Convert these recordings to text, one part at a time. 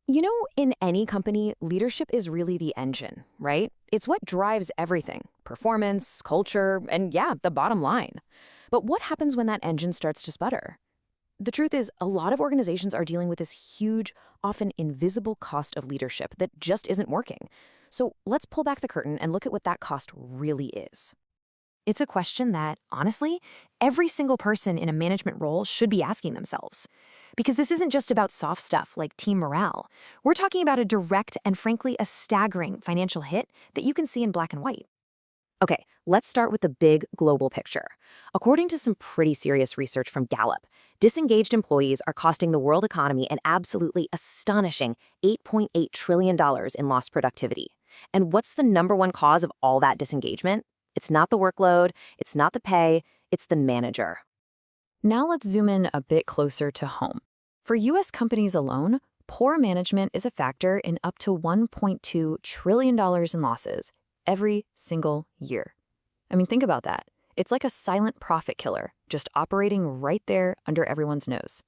In any company, leadership is really the engine, right? It's what drives everything: performance, culture, and yeah, the bottom line. But what happens when that engine starts to sputter? The truth is, a lot of organizations are dealing with this huge, often invisible cost of leadership that just isn't working. So let's pull back the curtain and look at what that cost really is. It's a question that, honestly, every single person in a management role should be asking themselves. Because this isn't just about soft stuff like team morale. We're talking about a direct and frankly a staggering financial hit that you can see in black and white. Okay, let's start with the big global picture. According to some pretty serious research from Gallup, disengaged employees are costing the world economy an absolutely astonishing $8.8 trillion in lost productivity. And what's the number one cause of all that disengagement? It's not the workload, it's not the pay, it's the manager. Now let's zoom in a bit closer to home. For US companies alone, poor management is a factor in up to $1.2 trillion in losses every single year. I mean, think about that. It's like a silent profit killer, just operating right there under everyone's nose.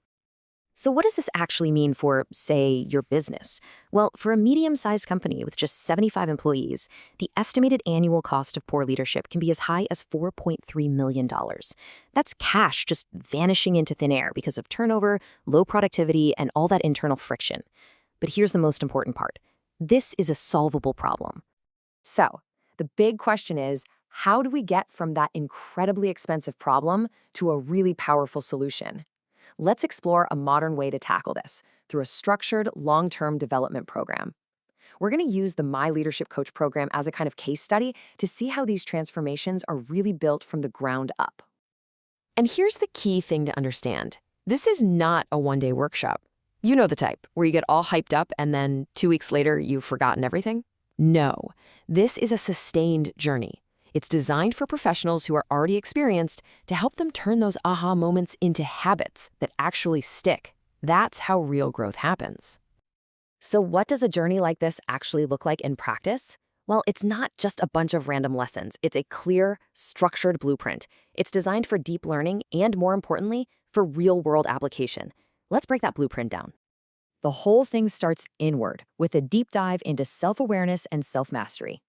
So what does this actually mean for, say, your business? Well, for a medium-sized company with just 75 employees, the estimated annual cost of poor leadership can be as high as $4.3 million. That's cash just vanishing into thin air because of turnover, low productivity, and all that internal friction. But here's the most important part. This is a solvable problem. So, the big question is, how do we get from that incredibly expensive problem to a really powerful solution? Let's explore a modern way to tackle this through a structured, long-term development program. We're going to use the My Leadership Coach program as a kind of case study to see how these transformations are really built from the ground up. And here's the key thing to understand. This is not a one-day workshop. You know the type, where you get all hyped up and then 2 weeks later you've forgotten everything. No, this is a sustained journey. It's designed for professionals who are already experienced to help them turn those aha moments into habits that actually stick. That's how real growth happens. So what does a journey like this actually look like in practice? Well, it's not just a bunch of random lessons. It's a clear, structured blueprint. It's designed for deep learning and, more importantly, for real-world application. Let's break that blueprint down. The whole thing starts inward with a deep dive into self-awareness and self-mastery.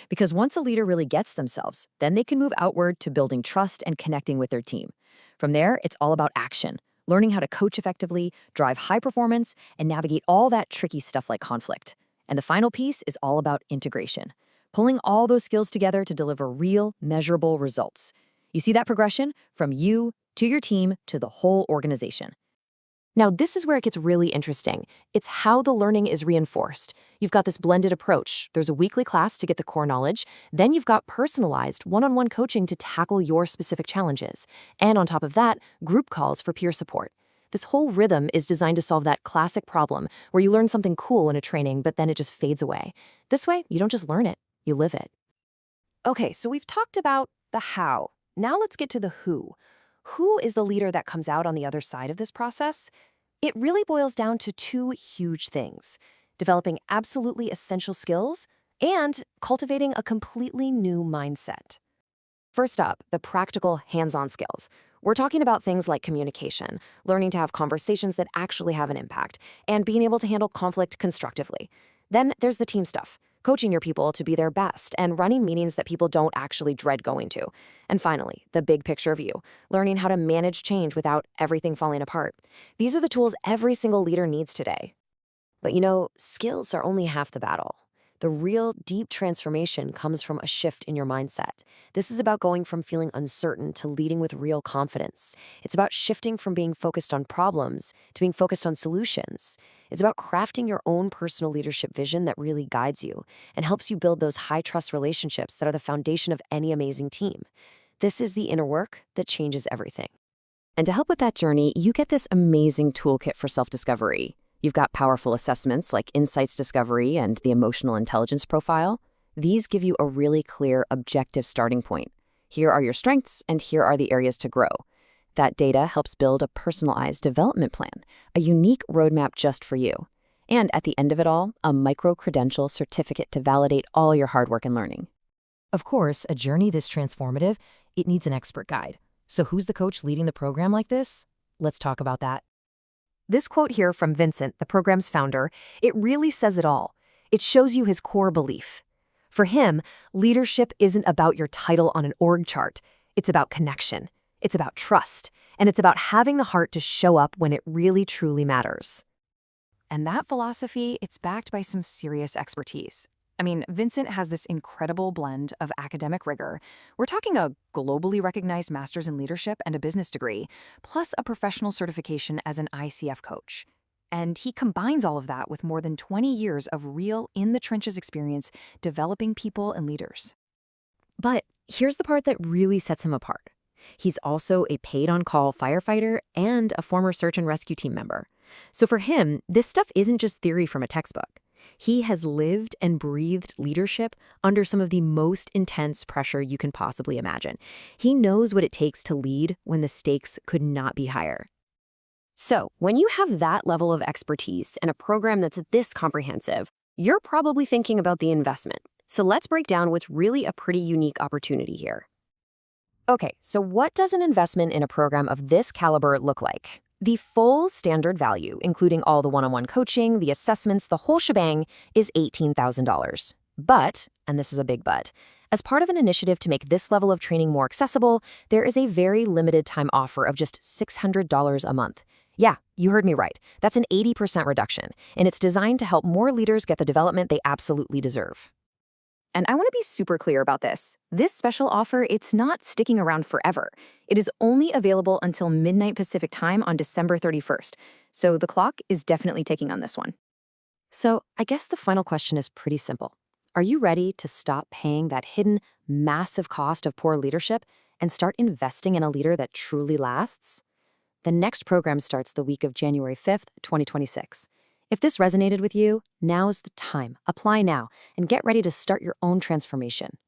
Because once a leader really gets themselves, then they can move outward to building trust and connecting with their team. From there, it's all about action, learning how to coach effectively, drive high performance, and navigate all that tricky stuff like conflict. And the final piece is all about integration, pulling all those skills together to deliver real, measurable results. You see that progression from you to your team to the whole organization. Now, this is where it gets really interesting. It's how the learning is reinforced. You've got this blended approach. There's a weekly class to get the core knowledge. Then you've got personalized one-on-one coaching to tackle your specific challenges. And on top of that, group calls for peer support. This whole rhythm is designed to solve that classic problem where you learn something cool in a training, but then it just fades away. This way, you don't just learn it, you live it. Okay, so we've talked about the how. Now let's get to the who. Who is the leader that comes out on the other side of this process? It really boils down to two huge things: developing absolutely essential skills and cultivating a completely new mindset. First up, the practical hands-on skills. We're talking about things like communication, learning to have conversations that actually have an impact, and being able to handle conflict constructively. Then there's the team stuff, coaching your people to be their best and running meetings that people don't actually dread going to. And finally, the big picture view, learning how to manage change without everything falling apart. These are the tools every single leader needs today. But skills are only half the battle. The real deep transformation comes from a shift in your mindset. This is about going from feeling uncertain to leading with real confidence. It's about shifting from being focused on problems to being focused on solutions. It's about crafting your own personal leadership vision that really guides you and helps you build those high-trust relationships that are the foundation of any amazing team. This is the inner work that changes everything. And to help with that journey, you get this amazing toolkit for self-discovery. You've got powerful assessments like Insights Discovery and the Emotional Intelligence Profile. These give you a really clear, objective starting point. Here are your strengths, and here are the areas to grow. That data helps build a personalized development plan, a unique roadmap just for you. And at the end of it all, a micro-credential certificate to validate all your hard work and learning. Of course, a journey this transformative, it needs an expert guide. So who's the coach leading the program like this? Let's talk about that. This quote here from Vincent, the program's founder, it really says it all. It shows you his core belief. For him, leadership isn't about your title on an org chart. It's about connection. It's about trust. And it's about having the heart to show up when it really truly matters. And that philosophy, it's backed by some serious expertise. I mean, Vincent has this incredible blend of academic rigor. We're talking a globally recognized master's in leadership and a business degree, plus a professional certification as an ICF coach. And he combines all of that with more than 20 years of real in-the-trenches experience developing people and leaders. But here's the part that really sets him apart. He's also a paid-on-call firefighter and a former search and rescue team member. So for him, this stuff isn't just theory from a textbook. He has lived and breathed leadership under some of the most intense pressure you can possibly imagine. He knows what it takes to lead when the stakes could not be higher. So, when you have that level of expertise and a program that's this comprehensive, you're probably thinking about the investment. So let's break down what's really a pretty unique opportunity here. Okay, so what does an investment in a program of this caliber look like? The full standard value, including all the one-on-one coaching, the assessments, the whole shebang, is $18,000. But, and this is a big but, as part of an initiative to make this level of training more accessible, there is a very limited time offer of just $600 a month. Yeah, you heard me right. That's an 80% reduction, and it's designed to help more leaders get the development they absolutely deserve. And I want to be super clear about this. This special offer, it's not sticking around forever. It is only available until midnight Pacific time on December 31st. So the clock is definitely ticking on this one. So I guess the final question is pretty simple. Are you ready to stop paying that hidden, massive cost of poor leadership and start investing in a leader that truly lasts? The next program starts the week of January 5th, 2026. If this resonated with you, now's the time. Apply now and get ready to start your own transformation.